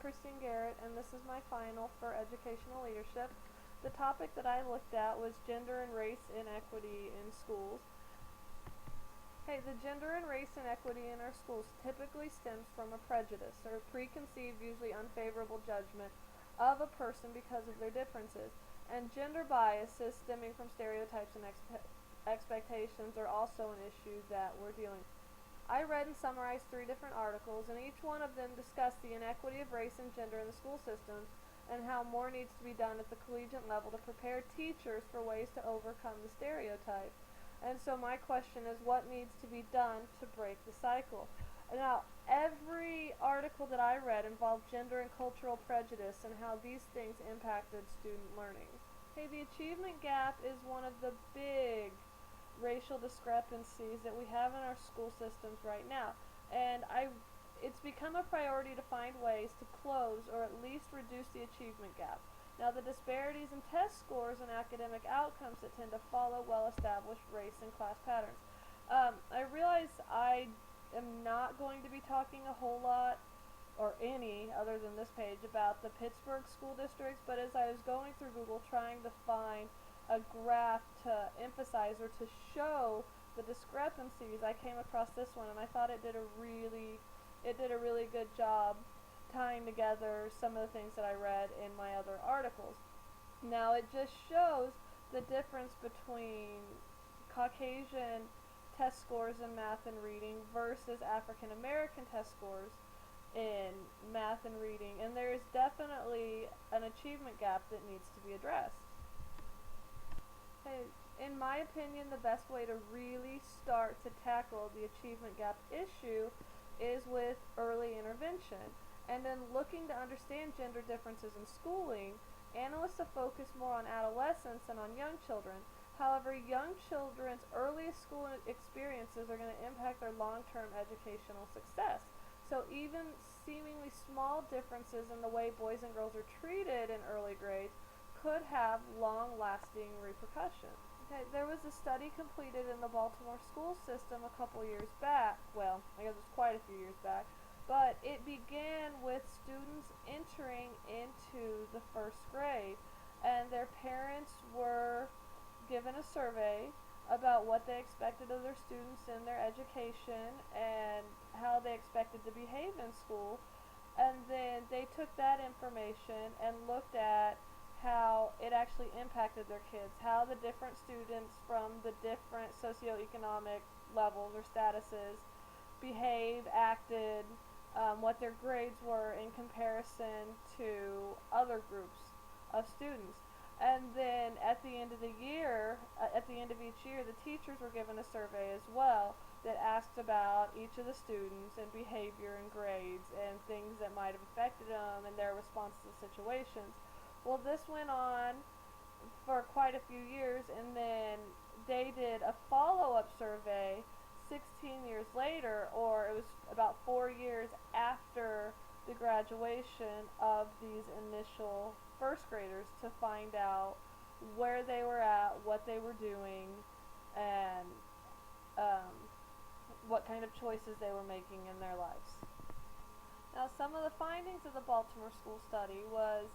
Christine Garrett, and this is my final for educational leadership. The topic that I looked at was gender and race inequity in schools. Hey, the gender and race inequity in our schools typically stems from a prejudice or a preconceived, usually unfavorable judgment of a person because of their differences. And gender biases stemming from stereotypes and expectations are also an issue that we're dealing with. I read and summarized 3 different articles, and each one of them discussed the inequity of race and gender in the school systems and how more needs to be done at the collegiate level to prepare teachers for ways to overcome the stereotype. And so my question is, what needs to be done to break the cycle? Now, every article that I read involved gender and cultural prejudice and how these things impacted student learning. Hey, the achievement gap is one of the big racial discrepancies that we have in our school systems right now. And it's become a priority to find ways to close or at least reduce the achievement gap. Now, the disparities in test scores and academic outcomes that tend to follow well-established race and class patterns. I realize I am not going to be talking a whole lot or any other than this page about the Pittsburgh school districts, but as I was going through Google trying to find a graph to emphasize or to show the discrepancies, I came across this one, and I thought it did a really good job tying together some of the things that I read in my other articles. Now, it just shows the difference between Caucasian test scores in math and reading versus African American test scores in math and reading, and there is definitely an achievement gap that needs to be addressed. Hey, in my opinion, the best way to really start to tackle the achievement gap issue is with early intervention. And then looking to understand gender differences in schooling, analysts have focused more on adolescents than on young children. However, young children's earliest school experiences are going to impact their long-term educational success. So even seemingly small differences in the way boys and girls are treated in early grades could have long-lasting repercussions. Okay, there was a study completed in the Baltimore school system a couple years back. Well, I guess it was quite a few years back. But it began with students entering into the first grade, and their parents were given a survey about what they expected of their students in their education and how they expected to behave in school. And then they took that information and looked at how it actually impacted their kids, how the different students from the different socioeconomic levels or statuses behaved, acted, what their grades were in comparison to other groups of students. And then at the end of the year, at the end of each year, the teachers were given a survey as well that asked about each of the students and behavior and grades and things that might have affected them and their response to the situations. Well, this went on for quite a few years, and then they did a follow-up survey 16 years later, or it was about 4 years after the graduation of these initial first graders, to find out where they were at, what they were doing, and what kind of choices they were making in their lives. Now, some of the findings of the Baltimore school study was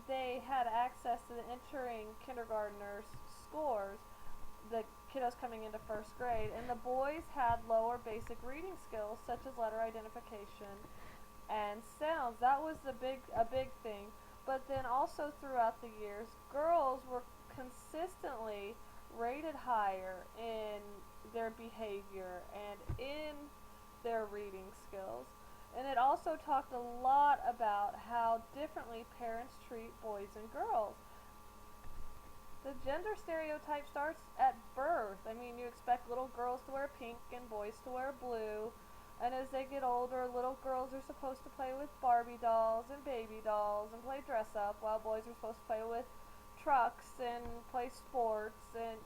they had access to the entering kindergartners' scores, the kiddos coming into first grade, and the boys had lower basic reading skills such as letter identification and sounds. That was a big thing. But then also throughout the years, girls were consistently rated higher in their behavior and in their reading skills. And it also talked a lot about how differently parents treat boys and girls. The gender stereotype starts at birth. I mean, you expect little girls to wear pink and boys to wear blue. And as they get older, little girls are supposed to play with Barbie dolls and baby dolls and play dress up, while boys are supposed to play with trucks and play sports. And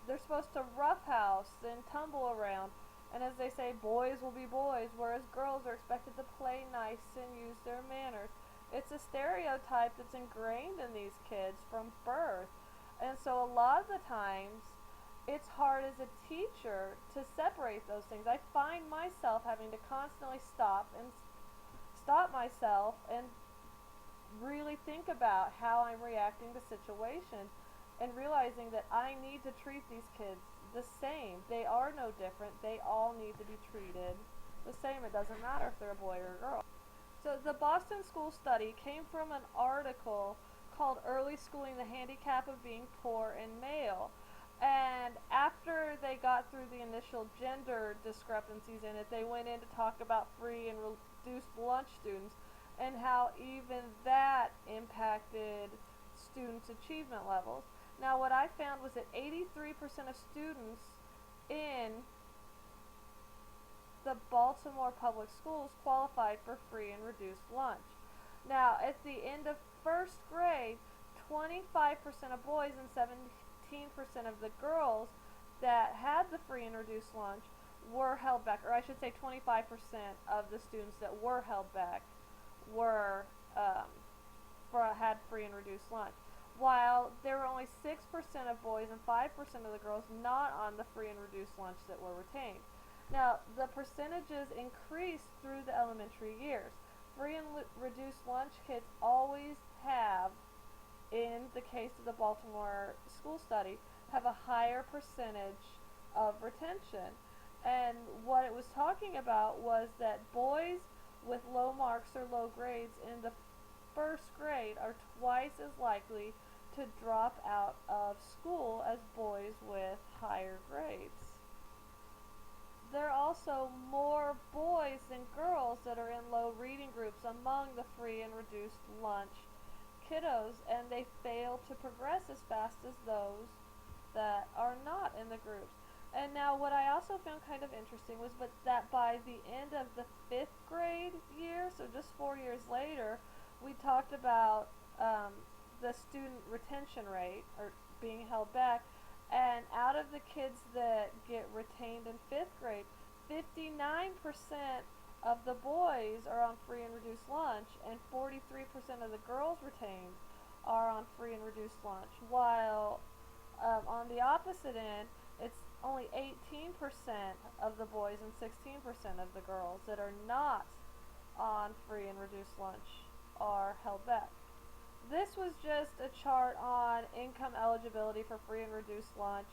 they're supposed to roughhouse and tumble around. And as they say, boys will be boys, whereas girls are expected to play nice and use their manners. It's a stereotype that's ingrained in these kids from birth. And so a lot of the times, it's hard as a teacher to separate those things. I find myself having to constantly stop myself and really think about how I'm reacting to situations and realizing that I need to treat these kids the same. They are no different. They all need to be treated the same. It doesn't matter if they're a boy or a girl. So the Boston School Study came from an article called Early Schooling: The Handicap of Being Poor and Male. And after they got through the initial gender discrepancies in it, they went in to talk about free and reduced lunch students and how even that impacted students' achievement levels. Now, what I found was that 83% of students in the Baltimore public schools qualified for free and reduced lunch. Now, at the end of first grade, 25% of boys and 17% of the girls that had the free and reduced lunch were held back, or I should say 25% of the students that were held back were had free and reduced lunch, while there were only 6% of boys and 5% of the girls not on the free and reduced lunch that were retained. Now, the percentages increased through the elementary years. Free and reduced lunch kids always have, in the case of the Baltimore school study, have a higher percentage of retention. And what it was talking about was that boys with low marks or low grades in the first grade are twice as likely to drop out of school as boys with higher grades. There are also more boys than girls that are in low reading groups among the free and reduced lunch kiddos, and they fail to progress as fast as those that are not in the groups. And now what I also found kind of interesting was that by the end of the 5th grade year, so just 4 years later, we talked about the student retention rate, or being held back, and out of the kids that get retained in 5th grade, 59% of the boys are on free and reduced lunch, and 43% of the girls retained are on free and reduced lunch, while on the opposite end, it's only 18% of the boys and 16% of the girls that are not on free and reduced lunch are held back. This was just a chart on income eligibility for free and reduced lunch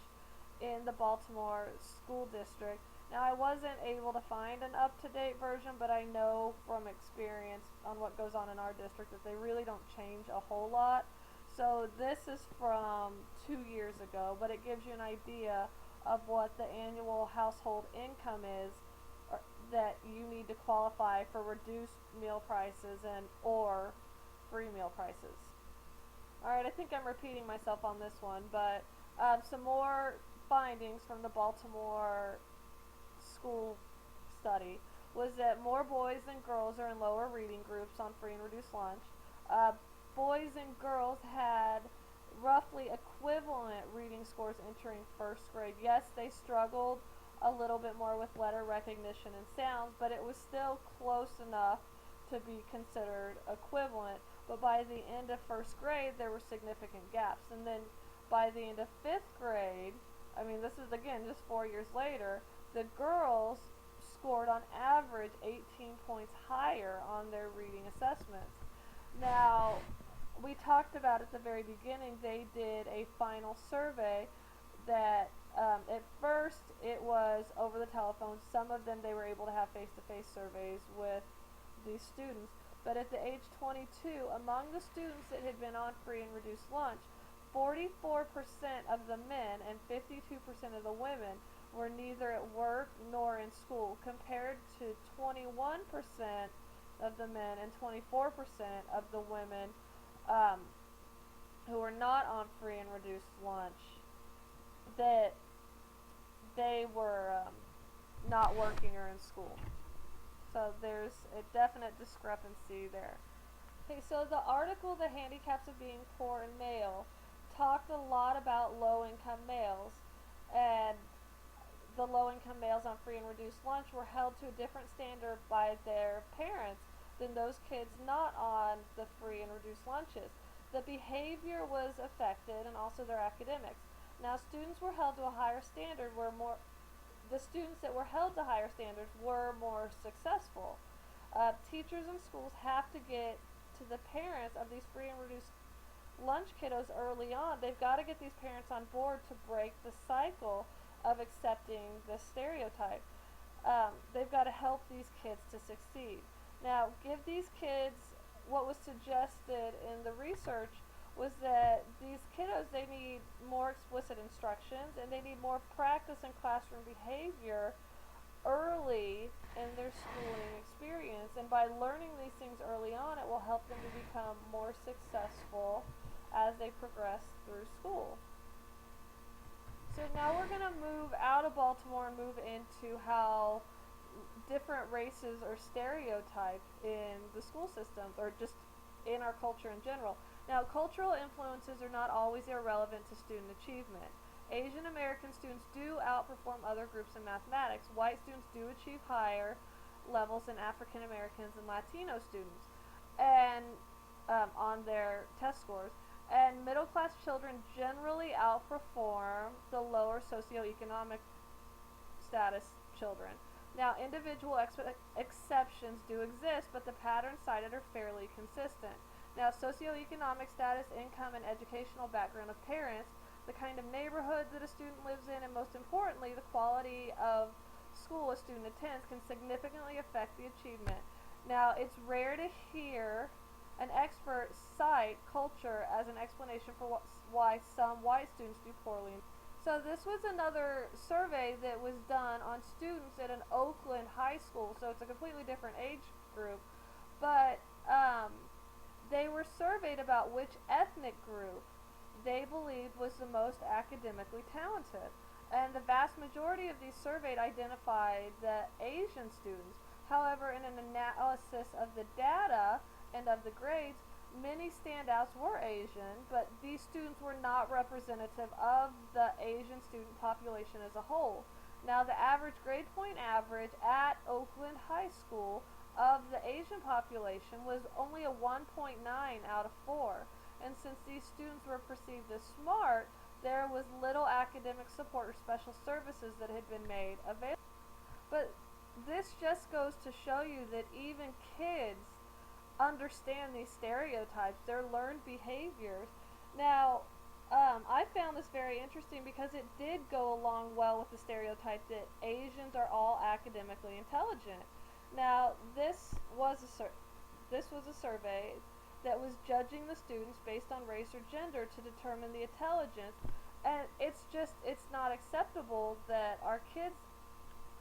in the Baltimore school district. Now, I wasn't able to find an up-to-date version, but I know from experience on what goes on in our district that they really don't change a whole lot. So this is from 2 years ago, but it gives you an idea of what the annual household income is that you need to qualify for reduced meal prices and or free meal prices. Alright, I think I'm repeating myself on this one, but some more findings from the Baltimore school study was that more boys than girls are in lower reading groups on free and reduced lunch. Boys and girls had roughly equivalent reading scores entering first grade. Yes, they struggled a little bit more with letter recognition and sounds, but it was still close enough to be considered equivalent. But by the end of first grade, there were significant gaps. And then by the end of 5th grade, I mean, this is again just 4 years later, the girls scored on average 18 points higher on their reading assessments. Now, we talked about at the very beginning, they did a final survey that at first it was over the telephone. Some of them they were able to have face-to-face surveys with these students. But at the age 22, among the students that had been on free and reduced lunch, 44% of the men and 52% of the women were neither at work nor in school, compared to 21% of the men and 24% of the women who were not on free and reduced lunch, that they were not working or in school. So there's a definite discrepancy there. Okay, so the article, The Handicaps of Being Poor and Male, talked a lot about low-income males, and the low-income males on free and reduced lunch were held to a different standard by their parents than those kids not on the free and reduced lunches. The behavior was affected, and also their academics. Now, students were held to a higher standard the students that were held to higher standards were more successful. Teachers and schools have to get to the parents of these free and reduced lunch kiddos early on. They've got to get these parents on board to break the cycle of accepting this stereotype. They've got to help these kids to succeed. Now, give these kids what was suggested in the research was that these kiddos, they need more explicit instructions and they need more practice in classroom behavior early in their schooling experience, and by learning these things early on, it will help them to become more successful as they progress through school. So now we're going to move out of Baltimore and move into how different races are stereotyped in the school systems, or just in our culture in general. Now, cultural influences are not always irrelevant to student achievement. Asian American students do outperform other groups in mathematics. White students do achieve higher levels than African Americans and Latino students, and on their test scores. And middle class children generally outperform the lower socioeconomic status children. Now, individual exceptions do exist, but the patterns cited are fairly consistent. Now, socioeconomic status, income, and educational background of parents, the kind of neighborhood that a student lives in, and most importantly, the quality of school a student attends can significantly affect the achievement. Now, it's rare to hear an expert cite culture as an explanation for why some white students do poorly. So this was another survey that was done on students at an Oakland high school, so it's a completely different age group, but they were surveyed about which ethnic group they believed was the most academically talented. And the vast majority of these surveyed identified the Asian students. However, in an analysis of the data and of the grades, many standouts were Asian, but these students were not representative of the Asian student population as a whole. Now, the average grade point average at Oakland High School of the Asian population was only a 1.9 out of 4. And since these students were perceived as smart, there was little academic support or special services that had been made available. But this just goes to show you that even kids understand these stereotypes, their learned behaviors. Now, I found this very interesting because it did go along well with the stereotype that Asians are all academically intelligent. Now, this was a survey that was judging the students based on race or gender to determine the intelligence, and it's not acceptable that our kids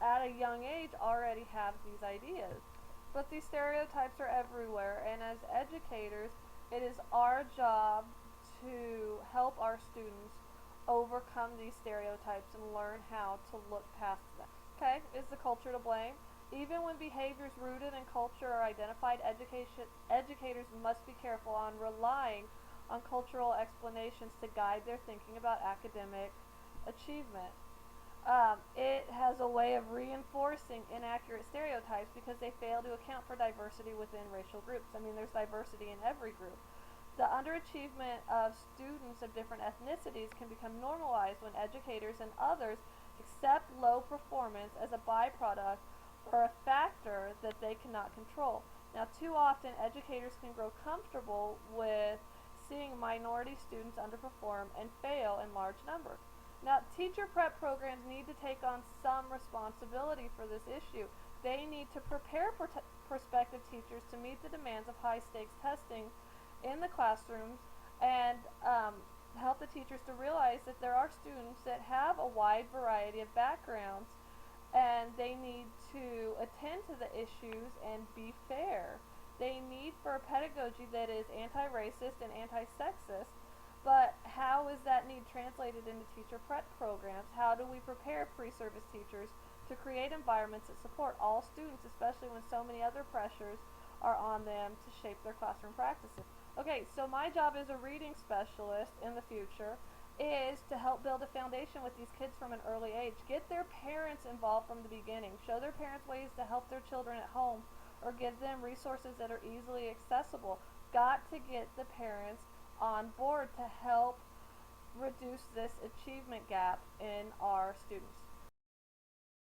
at a young age already have these ideas. But these stereotypes are everywhere, and as educators, it is our job to help our students overcome these stereotypes and learn how to look past them. Okay, is the culture to blame? Even when behaviors rooted in culture are identified, educators must be careful on relying on cultural explanations to guide their thinking about academic achievement. It has a way of reinforcing inaccurate stereotypes because they fail to account for diversity within racial groups. I mean, there's diversity in every group. The underachievement of students of different ethnicities can become normalized when educators and others accept low performance as a byproduct or a factor that they cannot control. Now, too often, educators can grow comfortable with seeing minority students underperform and fail in large numbers. Now, teacher prep programs need to take on some responsibility for this issue. They need to prepare prospective teachers to meet the demands of high-stakes testing in the classrooms, and help the teachers to realize that there are students that have a wide variety of backgrounds, and they need to attend to the issues and be fair. They need for a pedagogy that is anti-racist and anti-sexist. But how is that need translated into teacher prep programs? How do we prepare pre-service teachers to create environments that support all students, especially when so many other pressures are on them to shape their classroom practices? Okay, so my job as a reading specialist in the future is to help build a foundation with these kids from an early age. Get their parents involved from the beginning. Show their parents ways to help their children at home, or give them resources that are easily accessible. Got to get the parents on board to help reduce this achievement gap in our students.